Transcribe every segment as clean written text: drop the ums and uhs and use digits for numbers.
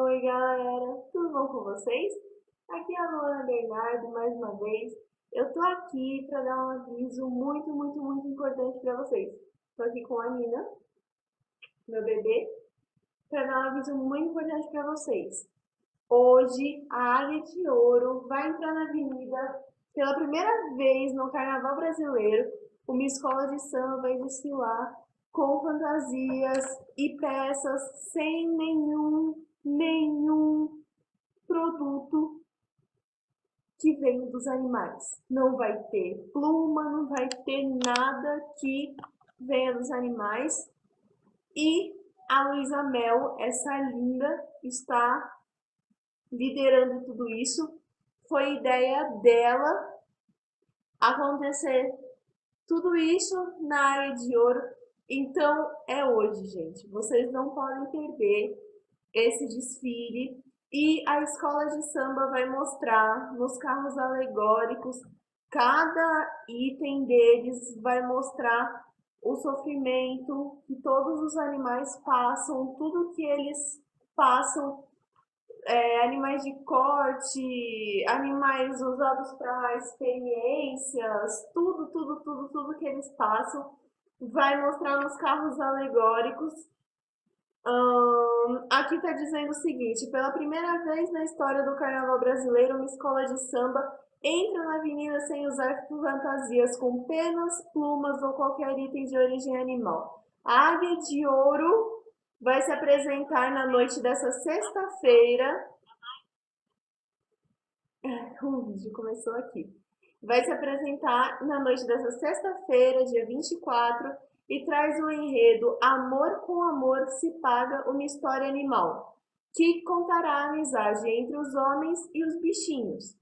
Oi galera, tudo bom com vocês? Aqui é a Luana Bernardo mais uma vez. Eu tô aqui para dar um aviso muito importante para vocês. Tô aqui com a Nina, meu bebê, para dar um aviso muito importante para vocês. Hoje a Águia de Ouro vai entrar na avenida pela primeira vez no Carnaval Brasileiro. Uma escola de samba vai desfilar com fantasias e peças sem nenhum produto que vem dos animais. Não vai ter pluma, não vai ter nada que venha dos animais. E a Luisa Mell, essa linda, está liderando tudo isso. Foi ideia dela acontecer tudo isso na Águia de Ouro. Então é hoje, gente. Vocês não podem perder esse desfile. E a escola de samba vai mostrar nos carros alegóricos, cada item deles vai mostrar o sofrimento que todos os animais passam, tudo que eles passam, animais de corte, animais usados para experiências, tudo que eles passam, vai mostrar nos carros alegóricos. Aqui está dizendo o seguinte: pela primeira vez na história do Carnaval brasileiro, uma escola de samba entra na avenida sem usar fantasias com penas, plumas ou qualquer item de origem animal. A Águia de Ouro vai se apresentar na noite dessa sexta-feira. O vídeo começou aqui. Vai se apresentar na noite dessa sexta-feira, dia 24, e traz o enredo Amor com Amor se Paga, uma história animal, que contará a amizade entre os homens e os bichinhos.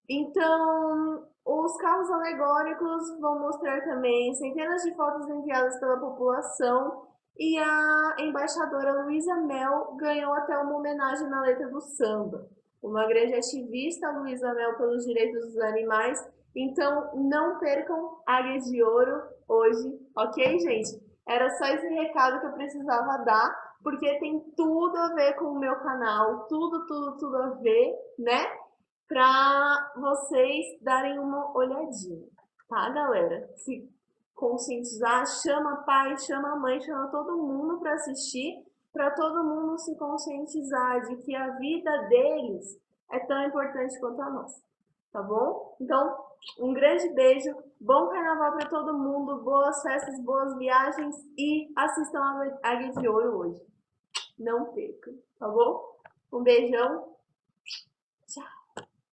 Então, os carros alegóricos vão mostrar também centenas de fotos enviadas pela população, e a embaixadora Luisa Mell ganhou até uma homenagem na letra do samba. Uma grande ativista, Luisa Mell, pelos direitos dos animais. Então, não percam Águia de Ouro hoje, ok, gente? Era só esse recado que eu precisava dar, porque tem tudo a ver com o meu canal, tudo a ver, né? Para vocês darem uma olhadinha, tá, galera? Se conscientizar, chama pai, chama mãe, chama todo mundo para assistir, para todo mundo se conscientizar de que a vida deles é tão importante quanto a nossa, tá bom? Então, um grande beijo, bom carnaval para todo mundo, boas festas, boas viagens e assistam a Águia de Ouro hoje. Não percam, tá bom? Um beijão.